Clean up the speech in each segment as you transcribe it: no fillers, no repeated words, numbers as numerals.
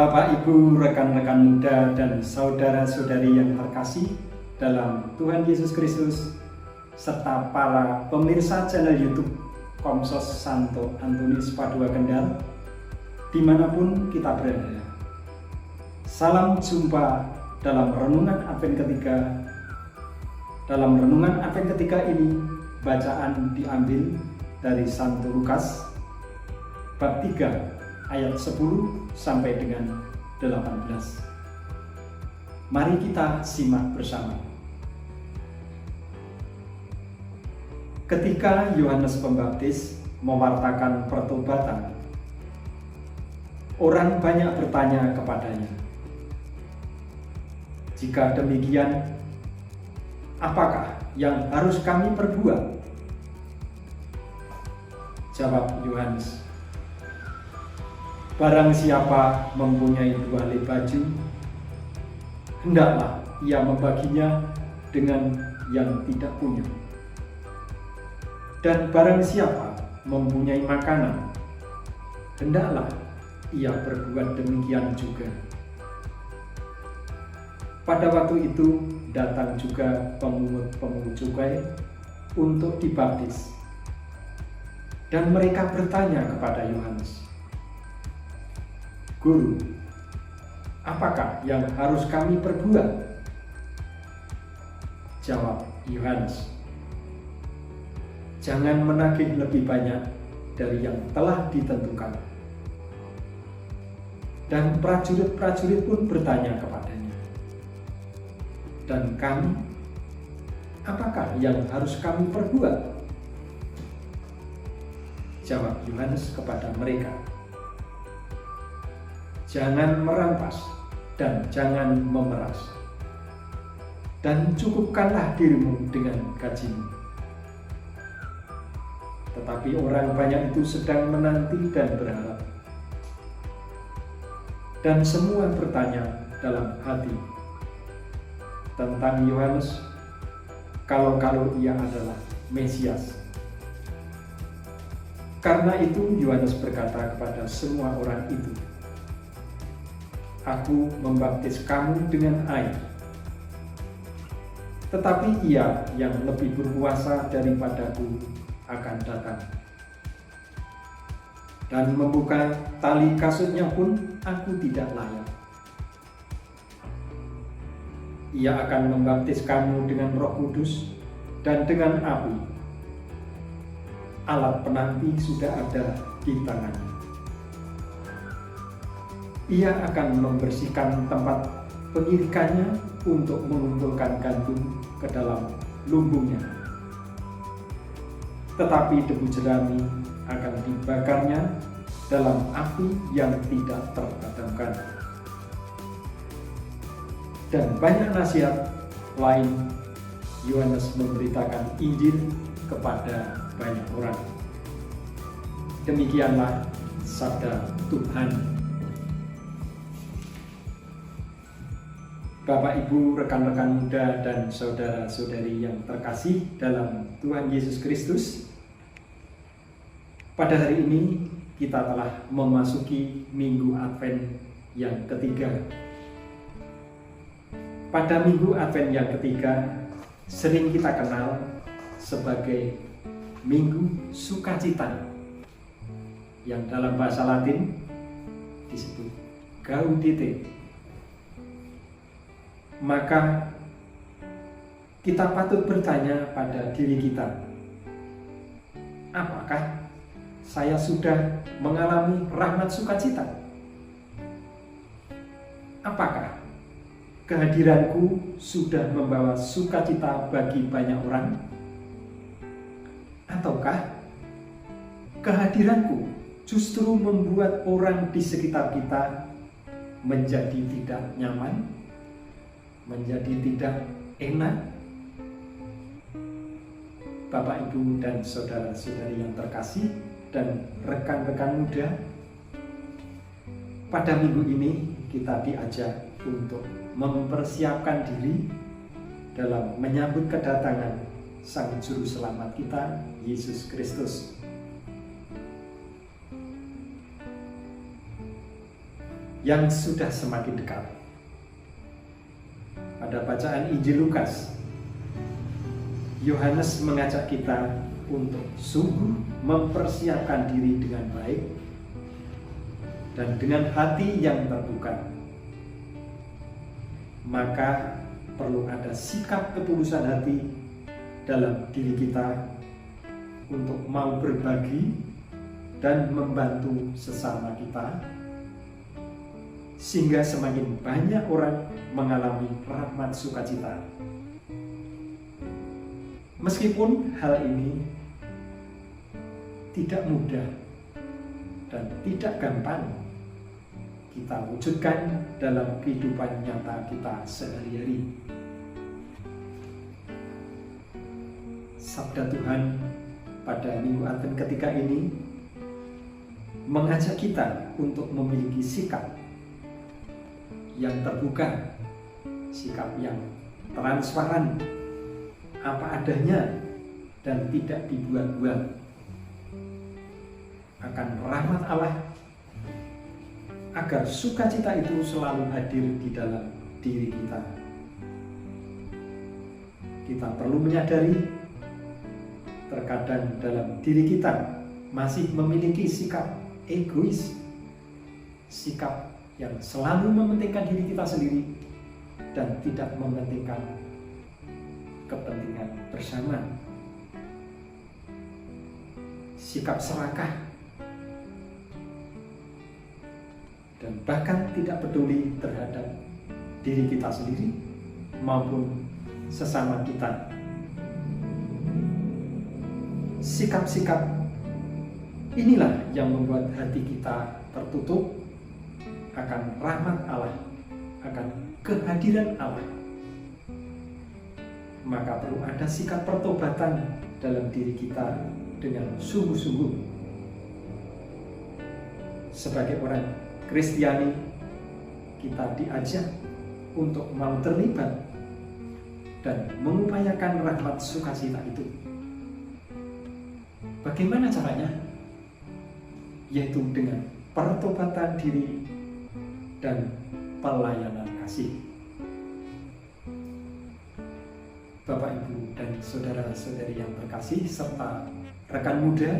Bapak, Ibu, rekan-rekan muda, dan saudara-saudari yang terkasih dalam Tuhan Yesus Kristus, serta para pemirsa channel YouTube Komsos Santo Antonius Padua Kendal, dimanapun kita berada. Salam jumpa dalam Renungan Advent ketiga. Dalam Renungan Advent ketiga ini, bacaan diambil dari Santo Lukas, bab 3, ayat 10 sampai dengan 18. Mari kita simak bersama. Ketika Yohanes Pembaptis mewartakan pertobatan, orang banyak bertanya kepadanya, "Jika demikian, apakah yang harus kami perbuat?" Jawab Yohanes, "Barang siapa mempunyai 2 helai baju, hendaklah ia membaginya dengan yang tidak punya. Dan barang siapa mempunyai makanan, hendaklah ia berbuat demikian juga." Pada waktu itu datang juga pemungut cukai untuk dibaptis, dan mereka bertanya kepada Yohanes, "Guru, apakah yang harus kami perbuat?" Jawab Yohanes, "Jangan menagih lebih banyak dari yang telah ditentukan." Dan prajurit-prajurit pun bertanya kepadanya, "Dan kami, apakah yang harus kami perbuat?" Jawab Yohanes kepada mereka, "Jangan merampas dan jangan memeras, dan cukupkanlah dirimu dengan gajimu." Tetapi orang banyak itu sedang menanti dan berharap, dan semua bertanya dalam hati tentang Yohanes, kalau ia adalah Mesias. Karena itu Yohanes berkata kepada semua orang itu, "Aku membaptis kamu dengan air, tetapi Ia yang lebih berkuasa daripadaku akan datang. Dan membuka tali kasutnya pun aku tidak layak. Ia akan membaptis kamu dengan Roh Kudus dan dengan api. Alat penampi sudah ada di tangannya. Ia akan membersihkan tempat pengirikannya untuk mengumpulkan gandum ke dalam lumbungnya. Tetapi debu jerami akan dibakarnya dalam api yang tidak terpadamkan." Dan banyak nasihat lain Yohanes memberitakan Injil kepada banyak orang. Demikianlah sabda Tuhan. Bapak, Ibu, rekan-rekan muda, dan saudara-saudari yang terkasih dalam Tuhan Yesus Kristus, pada hari ini kita telah memasuki Minggu Advent yang ketiga. Pada Minggu Advent yang ketiga sering kita kenal sebagai Minggu Sukacita, yang dalam bahasa Latin disebut Gaudete. Maka kita patut bertanya pada diri kita, apakah saya sudah mengalami rahmat sukacita? Apakah kehadiranku sudah membawa sukacita bagi banyak orang? Ataukah kehadiranku justru membuat orang di sekitar kita menjadi tidak nyaman, menjadi tidak enak? Bapak, Ibu, dan saudara-saudari yang terkasih dan rekan-rekan muda, pada minggu ini kita diajak untuk mempersiapkan diri dalam menyambut kedatangan Sang Juru Selamat kita, Yesus Kristus. yang sudah semakin dekat. Pada bacaan Injil Lukas, Yohanes mengajak kita untuk sungguh mempersiapkan diri dengan baik dan dengan hati yang terbuka. Maka perlu ada sikap ketulusan hati dalam diri kita untuk mau berbagi dan membantu sesama kita, sehingga semakin banyak orang mengalami rahmat sukacita. Meskipun hal ini tidak mudah dan tidak gampang kita wujudkan dalam kehidupan nyata kita sehari-hari. Sabda Tuhan pada Minggu Advent ketika ini mengajak kita untuk memiliki sikap yang terbuka, sikap yang transparan, apa adanya dan tidak dibuat-buat, akan rahmat Allah, agar sukacita itu selalu hadir di dalam diri kita. Kita perlu menyadari terkadang dalam diri kita masih memiliki sikap egois, sikap yang selalu mementingkan diri kita sendiri dan tidak mementingkan kepentingan bersama. Sikap serakah dan bahkan tidak peduli terhadap diri kita sendiri maupun sesama kita. Sikap-sikap inilah yang membuat hati kita tertutup akan rahmat Allah, akan kehadiran Allah. Maka perlu ada sikap pertobatan dalam diri kita dengan sungguh-sungguh. Sebagai orang Kristiani, kita diajak untuk mau terlibat dan mengupayakan rahmat sukacita itu. Bagaimana caranya? Yaitu dengan pertobatan diri dan pelayanan kasih. Bapak, Ibu, dan saudara-saudari yang terkasih serta rekan muda,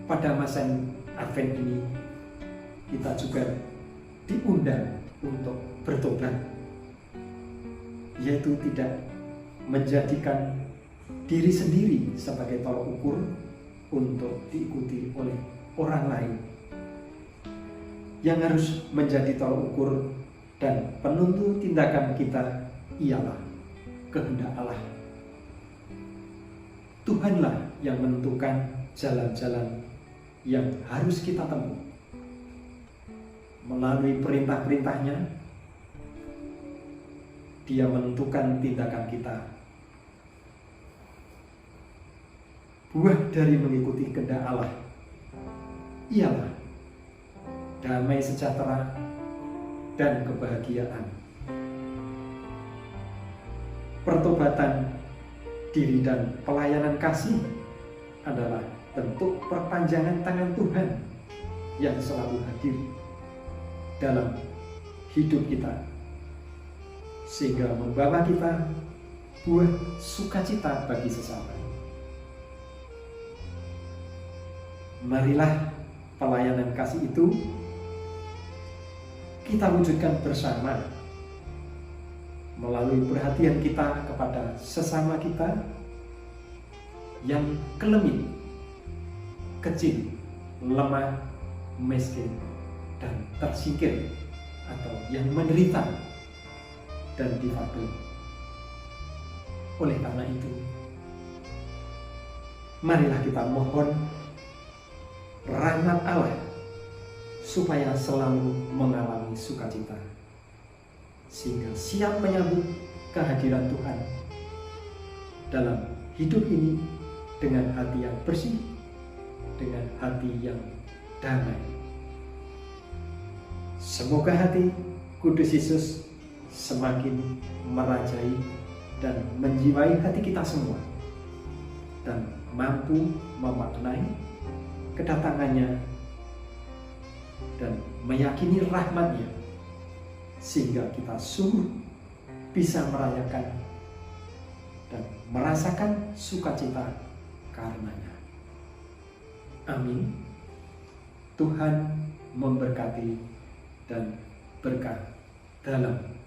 pada masa Advent ini kita juga diundang untuk bertobat, yaitu tidak menjadikan diri sendiri sebagai tolak ukur untuk diikuti oleh orang lain. Yang harus menjadi tolak ukur dan penuntut tindakan kita ialah kehendak Allah. Tuhanlah yang menentukan jalan-jalan yang harus kita tempuh. Melalui perintah-perintahnya, Dia menentukan tindakan kita. Buah dari mengikuti kehendak Allah ialah damai sejahtera dan kebahagiaan. Pertobatan diri dan pelayanan kasih adalah bentuk perpanjangan tangan Tuhan yang selalu hadir dalam hidup kita, sehingga membawa kita buah sukacita bagi sesama. Marilah pelayanan kasih itu kita wujudkan bersama melalui perhatian kita kepada sesama kita yang kelemit, kecil, lemah, miskin, dan tersingkir, atau yang menderita dan difabel. Oleh karena itu, marilah kita mohon rahmat Allah supaya selalu mengalami sukacita, sehingga siap menyambut kehadiran Tuhan dalam hidup ini dengan hati yang bersih, dengan hati yang damai. Semoga hati Kudus Yesus semakin merajai dan menjiwai hati kita semua, dan mampu memaknai kedatangannya dan meyakini rahmat-Nya, sehingga kita sungguh bisa merayakan dan merasakan sukacita karenanya. Amin. Tuhan memberkati dan berkah dalam